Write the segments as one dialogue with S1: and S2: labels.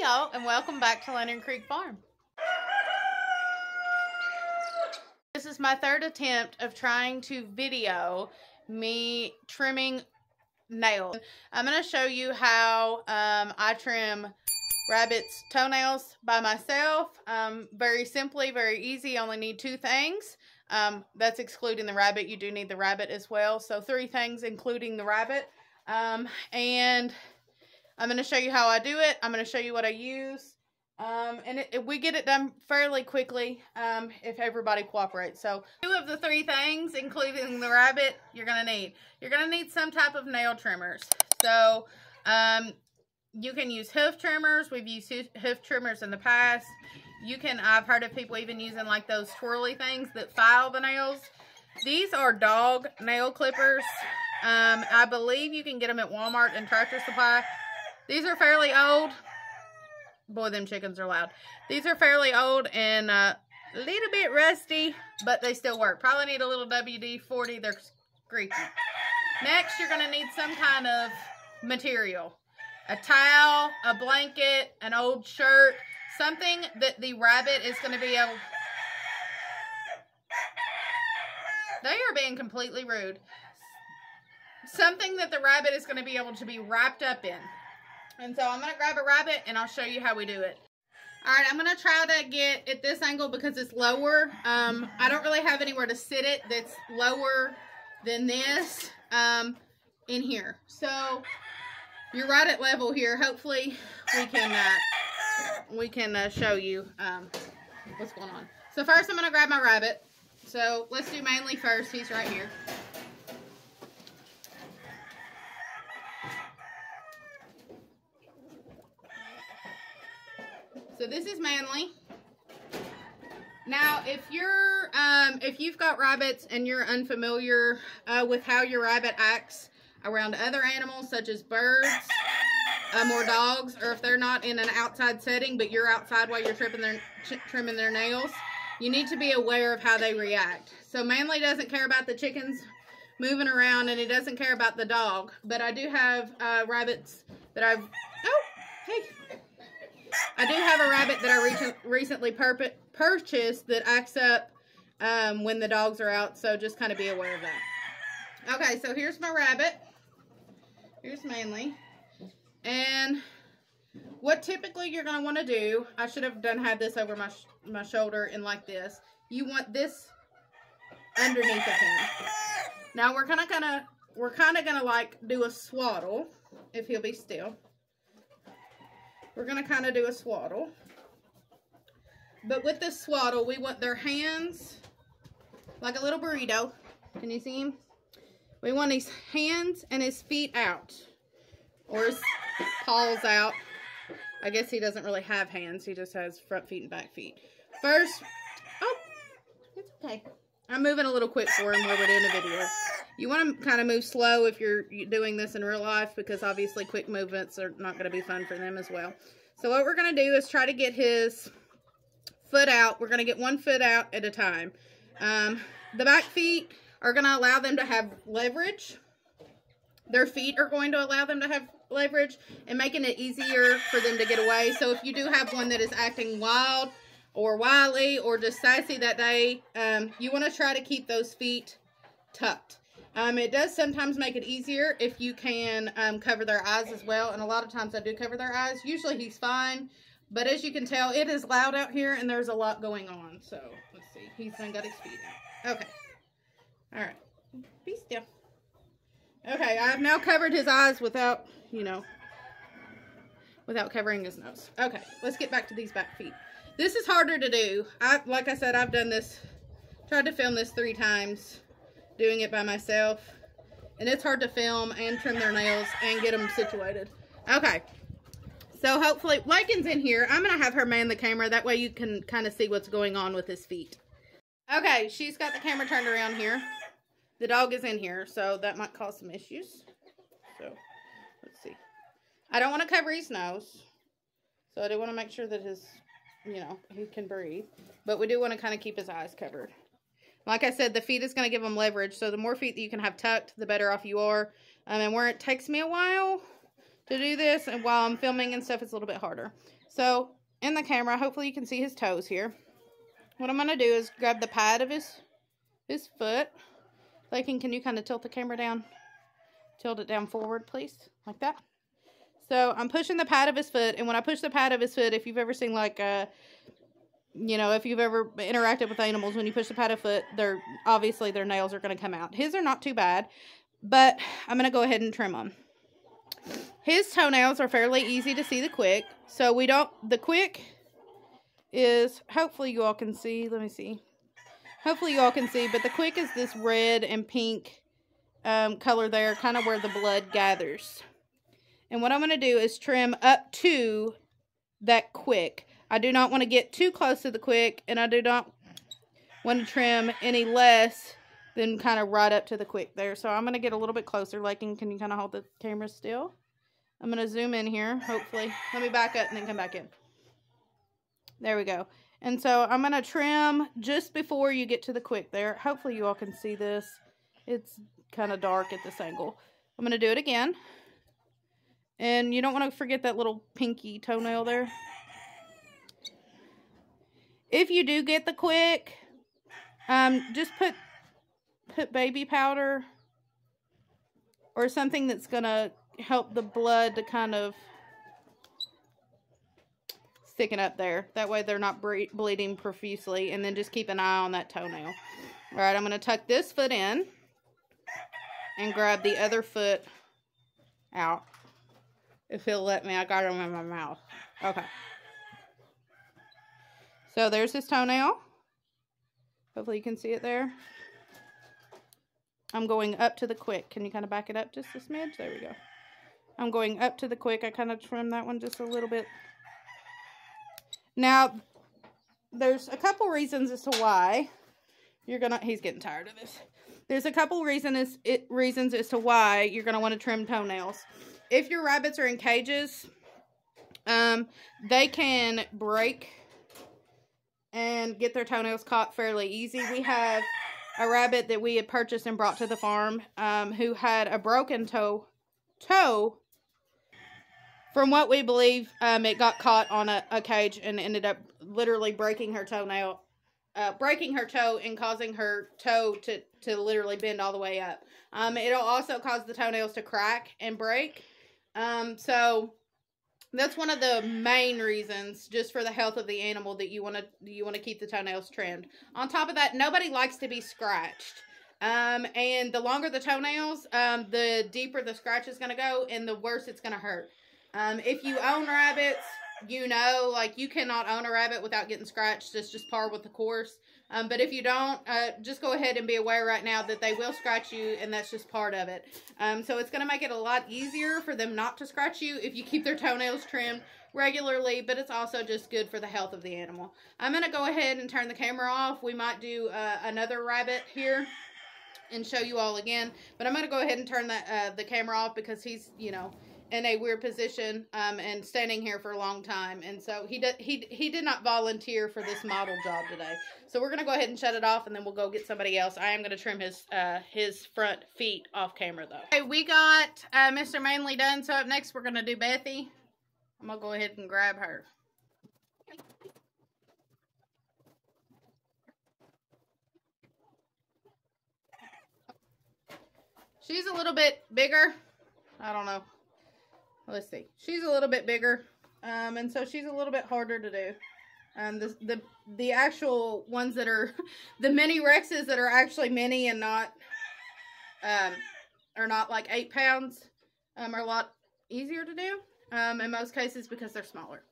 S1: y'all, and welcome back to Lantern Creek Farm. This is my third attempt of trying to video me trimming nails. I'm going to show you how I trim rabbits' toenails by myself. Very simply, very easy. Only need two things. That's excluding the rabbit. You do need the rabbit as well. So 3 things including the rabbit. And I'm going to show you how I do it. I'm going to show you what I use. And we get it done fairly quickly if everybody cooperates. So 2 of the 3 things, including the rabbit, you're going to need. You're going to need some type of nail trimmers. So you can use hoof trimmers. We've used hoof trimmers in the past. I've heard of people even using like those twirly things that file the nails. These are dog nail clippers. I believe you can get them at Walmart and Tractor Supply. These are fairly old. Boy, them chickens are loud. These are fairly old and a little bit rusty, but they still work. Probably need a little WD-40. They're squeaky. Next, you're going to need some kind of material. A towel, a blanket, an old shirt, something that the rabbit is going to be able... They are being completely rude. Something that the rabbit is going to be able to be wrapped up in. And so I'm going to grab a rabbit and I'll show you how we do it. Alright, I'm going to try to get at this angle because it's lower. I don't really have anywhere to sit it that's lower than this in here. So you're right at level here. Hopefully we can show you what's going on. So first I'm going to grab my rabbit. So let's do Manly first. He's right here. So this is Manly. Now, if you've got rabbits and you're unfamiliar with how your rabbit acts around other animals such as birds or dogs, or if they're not in an outside setting but you're outside while you're trimming their nails, you need to be aware of how they react. So Manly doesn't care about the chickens moving around and he doesn't care about the dog. But I do have rabbits that I do have a rabbit that I recently purchased that acts up when the dogs are out, so just kind of be aware of that. Okay, so here's my rabbit. Here's Manly. And what typically you're going to want to do, I should have had this over my shoulder and like this. You want this underneath of him. Now we're kind of gonna like do a swaddle, if he'll be still. We're going to kind of do a swaddle. But with this swaddle, we want their hands like a little burrito. Can you see him? We want his hands and his feet out. Or his paws out. I guess he doesn't really have hands. He just has front feet and back feet. First, it's okay. I'm moving a little quick for him where we're doing a video. You want to kind of move slow if you're doing this in real life because obviously quick movements are not going to be fun for them as well. So what we're going to do is try to get his foot out. We're going to get 1 foot out at a time. The back feet are going to allow them to have leverage. Their feet are going to allow them to have leverage and making it easier for them to get away. So if you do have one that is acting wild or wily or just sassy that day, you want to try to keep those feet tucked. It does sometimes make it easier if you can cover their eyes as well. And a lot of times I do cover their eyes. Usually he's fine. But as you can tell, it is loud out here and there's a lot going on. So, let's see. He's done got his feet out. Okay. Alright. Be still. Okay, I've now covered his eyes without, without covering his nose. Okay, let's get back to these back feet. This is harder to do. Like I said, I've done this, tried to film this 3 times. Doing it by myself, and it's hard to film and trim their nails and get them situated. Okay, so hopefully Lakin's in here. I'm gonna have her man the camera, that way you can kind of see what's going on with his feet. Okay, she's got the camera turned around here. The dog is in here, so that might cause some issues. So let's see. I don't want to cover his nose, so I do want to make sure that his he can breathe, but we do want to kind of keep his eyes covered. Like I said, the feet is going to give them leverage. So the more feet that you can have tucked, the better off you are. And where it takes me a while to do this, and while I'm filming and stuff, it's a little bit harder. So, in the camera, hopefully you can see his toes here. What I'm going to do is grab the pad of his foot. Lakin, can you kind of tilt the camera down? Tilt it down forward, please, like that. So, I'm pushing the pad of his foot, and when I push the pad of his foot, if you've ever seen, like, if you've ever interacted with animals, when you push the pad of foot, obviously their nails are going to come out. His are not too bad, but I'm going to go ahead and trim them. His toenails are fairly easy to see the quick, so the quick is, hopefully you all can see, let me see. Hopefully you all can see, but the quick is this red and pink color there, kind of where the blood gathers. And what I'm going to do is trim up to that quick. I do not want to get too close to the quick, and I do not want to trim any less than kind of right up to the quick there. So I'm going to get a little bit closer. Lakin, can you kind of hold the camera still? I'm going to zoom in here, hopefully. Let me back up and then come back in. There we go. And so I'm going to trim just before you get to the quick there. Hopefully you all can see this. It's kind of dark at this angle. I'm going to do it again. And you don't want to forget that little pinky toenail there. If you do get the quick, just put baby powder or something that's going to help the blood to kind of thicken up there. That way they're not bleeding profusely. And then just keep an eye on that toenail. Alright, I'm going to tuck this foot in and grab the other foot out. If he'll let me, I got him in my mouth. Okay. So there's his toenail. Hopefully you can see it there. I'm going up to the quick. Can you kind of back it up just a smidge? There we go. I'm going up to the quick. I kind of trimmed that one just a little bit. Now, there's a couple reasons as to why he's getting tired of this. There's a couple reasons as to why you're going to want to trim toenails. If your rabbits are in cages, they can break and get their toenails caught fairly easy. We have a rabbit that we had purchased and brought to the farm who had a broken toe. From what we believe, it got caught on a cage and ended up literally breaking her toenail, breaking her toe and causing her toe to literally bend all the way up. It'll also cause the toenails to crack and break. So that's one of the main reasons, just for the health of the animal, that you want to keep the toenails trimmed. On top of that, nobody likes to be scratched. And the longer the toenails, the deeper the scratch is going to go, and the worse it's going to hurt. If you own rabbits, you know, like, you cannot own a rabbit without getting scratched. It's just par with the course. But if you don't, just go ahead and be aware right now that they will scratch you, and that's just part of it. So it's going to make it a lot easier for them not to scratch you if you keep their toenails trimmed regularly, but it's also just good for the health of the animal. I'm going to go ahead and turn the camera off. We might do another rabbit here and show you all again, but I'm going to go ahead and turn the camera off because he's, you know, in a weird position and standing here for a long time, and so he did not volunteer for this model job today. So we're gonna go ahead and shut it off, and then we'll go get somebody else. I am gonna trim his front feet off camera though. Okay, we got Mr. Manley done. So up next we're gonna do Bethy. I'm gonna go ahead and grab her. She's a little bit bigger. I don't know. Let's see. She's a little bit bigger, and so she's a little bit harder to do. The actual ones that are the mini Rexes that are actually mini and not are not like 8 pounds are a lot easier to do in most cases because they're smaller.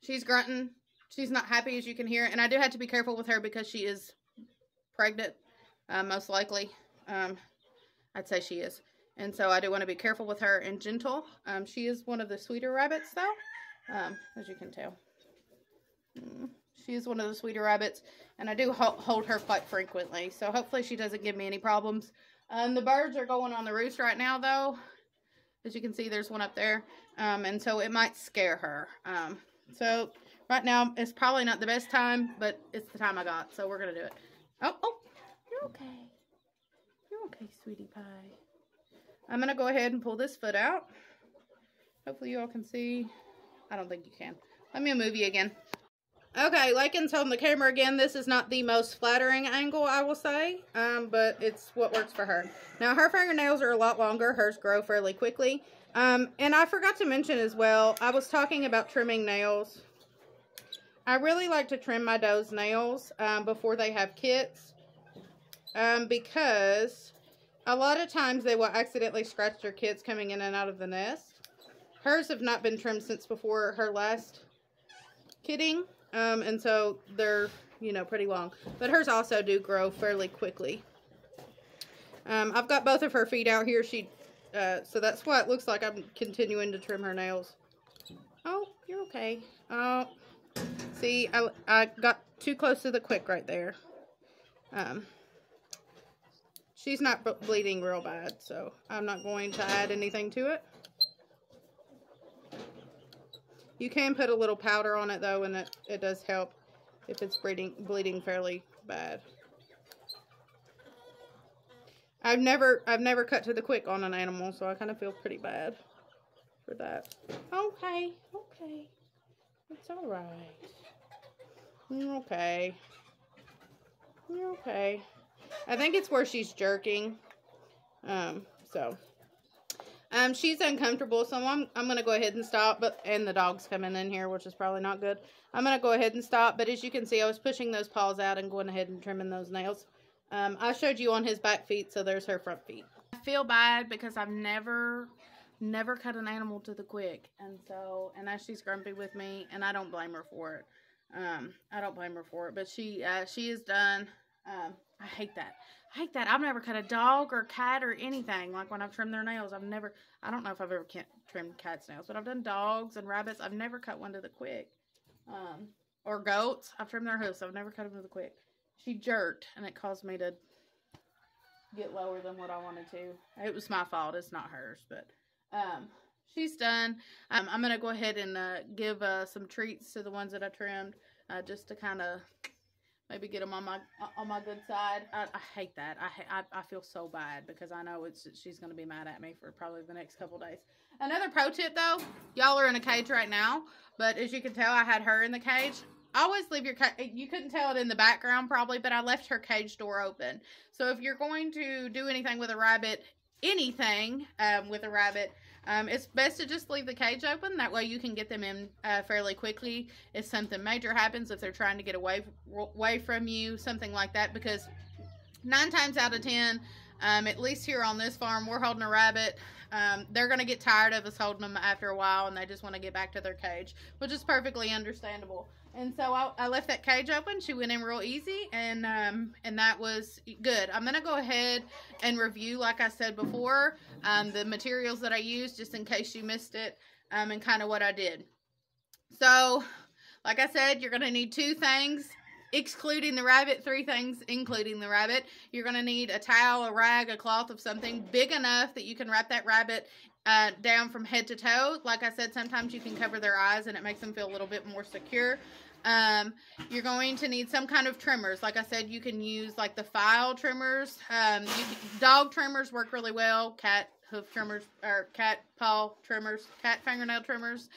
S1: She's grunting. She's not happy, as you can hear, and I do have to be careful with her because she is pregnant, most likely. I'd say she is. And so I do want to be careful with her and gentle. She is one of the sweeter rabbits, though, as you can tell. She is one of the sweeter rabbits, and I do hold her quite frequently. So hopefully she doesn't give me any problems. The birds are going on the roost right now, though. As you can see, there's one up there. And so it might scare her. So right now, it's probably not the best time, but it's the time I got. So we're going to do it. Oh, you're okay. You're okay, sweetie pie. I'm going to go ahead and pull this foot out. Hopefully you all can see. I don't think you can. Let me move you again. Okay, Lakin's holding the camera again. This is not the most flattering angle, I will say, but it's what works for her. Now, her fingernails are a lot longer. Hers grow fairly quickly. And I forgot to mention as well, I was talking about trimming nails. I really like to trim my doe's nails before they have kits, because a lot of times they will accidentally scratch their kits coming in and out of the nest. Hers have not been trimmed since before her last kitting, and so they're, you know, pretty long. But hers also do grow fairly quickly. I've got both of her feet out here. So that's why it looks like I'm continuing to trim her nails. Oh, you're okay. Oh, see, I got too close to the quick right there. She's not bleeding real bad, so I'm not going to add anything to it. You can put a little powder on it though, and it does help if it's bleeding fairly bad. I've never cut to the quick on an animal, so I kind of feel pretty bad for that. Okay, okay. It's all right. You're okay. You're okay. I think it's where she's jerking. She's uncomfortable, so I'm going to go ahead and stop, and the dog's coming in here, which is probably not good. I'm going to go ahead and stop, but as you can see, I was pushing those paws out and going ahead and trimming those nails. I showed you on his back feet, so there's her front feet. I feel bad because I've never cut an animal to the quick, and now she's grumpy with me, and I don't blame her for it. I don't blame her for it, but she is done. I hate that. I've never cut a dog or cat or anything. Like when I've trimmed their nails, I don't know if I've ever trimmed cat's nails, but I've done dogs and rabbits. I've never cut one to the quick. Or goats. I've trimmed their hoofs. I've never cut them to the quick. She jerked, and it caused me to get lower than what I wanted to. It was my fault. It's not hers, but she's done. I'm going to go ahead and give some treats to the ones that I trimmed, just to kind of maybe get them on my good side. I hate that. I feel so bad because I know she's going to be mad at me for probably the next couple days. Another pro tip though, y'all are in a cage right now, but as you can tell, I had her in the cage. Always leave your cage. You couldn't tell it in the background probably, but I left her cage door open. So if you're going to do anything with a rabbit, it's best to just leave the cage open. That way you can get them in fairly quickly if something major happens, if they're trying to get away from you, something like that. Because 9 times out of 10, at least here on this farm, we're holding a rabbit. They're going to get tired of us holding them after a while, and they just want to get back to their cage, which is perfectly understandable. And so I left that cage open. She went in real easy, and that was good. I'm going to go ahead and review, like I said before, the materials that I used, just in case you missed it, and kind of what I did. So, like I said, you're going to need 2 things, excluding the rabbit, 3 things, including the rabbit. You're going to need a towel, a rag, a cloth of something big enough that you can wrap that rabbit down from head to toe. Like I said, sometimes you can cover their eyes and it makes them feel a little bit more secure. You're going to need some kind of trimmers. Like I said, you can use like the file trimmers. Dog trimmers work really well. Cat hoof trimmers, or cat paw trimmers, cat fingernail trimmers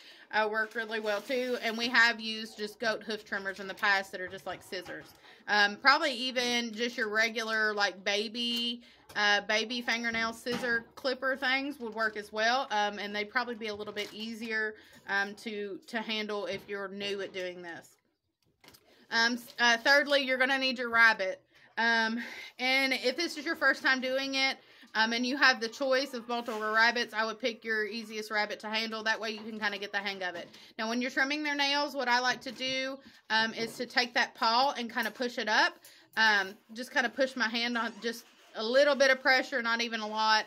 S1: work really well too. And we have used just goat hoof trimmers in the past that are just like scissors. Probably even just your regular like baby fingernail scissor clipper things would work as well. And they'd probably be a little bit easier to handle if you're new at doing this. Thirdly, you're going to need your rabbit. And if this is your first time doing it, and you have the choice of multiple rabbits, I would pick your easiest rabbit to handle. That way you can kind of get the hang of it. Now, when you're trimming their nails, what I like to do is to take that paw and kind of push it up. Just kind of push my hand on just a little bit of pressure, not even a lot.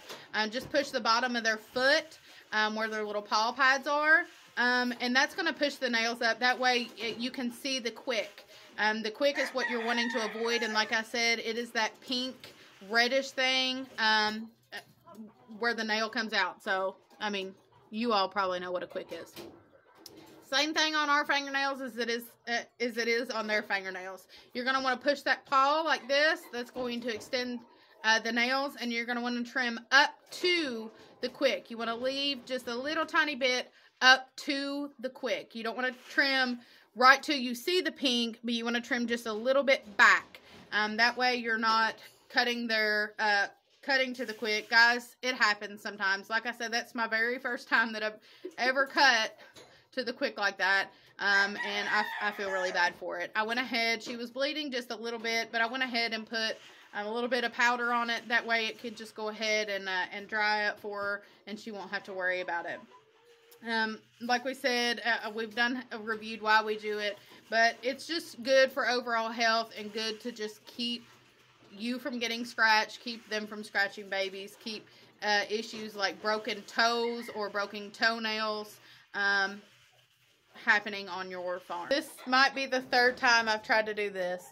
S1: Just push the bottom of their foot where their little paw pads are. And that's going to push the nails up. That way you can see the quick. The quick is what you're wanting to avoid. And like I said, it is that pink reddish thing where the nail comes out. So, I mean, you all probably know what a quick is. Same thing on our fingernails as it is on their fingernails. You're going to want to push that paw like this. That's going to extend the nails, and you're going to want to trim up to the quick. You want to leave just a little tiny bit up to the quick. You don't want to trim right till you see the pink, but you want to trim just a little bit back. That way you're not cutting cutting to the quick. Guys, it happens sometimes. Like I said, that's my very first time that I've ever cut to the quick like that. And I feel really bad for it. I went ahead, she was bleeding just a little bit, but I went ahead and put a little bit of powder on it. That way it could just go ahead and dry up for her, and she won't have to worry about it. Like we said, we've reviewed why we do it, but it's just good for overall health and good to just keep you from getting scratched, keep them from scratching babies, keep issues like broken toes or broken toenails happening on your farm. This might be the third time I've tried to do this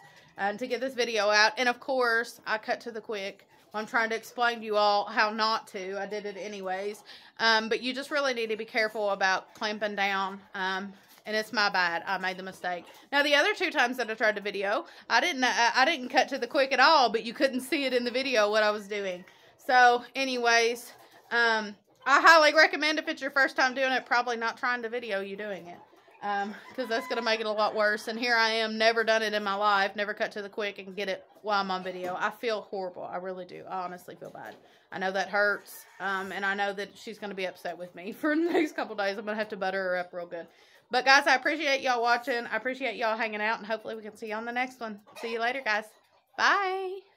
S1: to get this video out, and of course I cut to the quick. I'm trying to explain to you all how not to. I did it anyways. But you just really need to be careful about clamping down. And it's my bad. I made the mistake. Now, the other 2 times that I tried the video, I didn't cut to the quick at all, but you couldn't see it in the video what I was doing. So, anyways, I highly recommend, if it's your first time doing it, probably not trying to video you doing it. Because that's going to make it a lot worse. And here I am, never done it in my life, never cut to the quick and get it while I'm on video. I feel horrible. I really do. I honestly feel bad. I know that hurts. And I know that she's going to be upset with me for the next couple days. I'm going to have to butter her up real good. But guys, I appreciate y'all watching. I appreciate y'all hanging out. And hopefully we can see you on the next one. See you later, guys. Bye.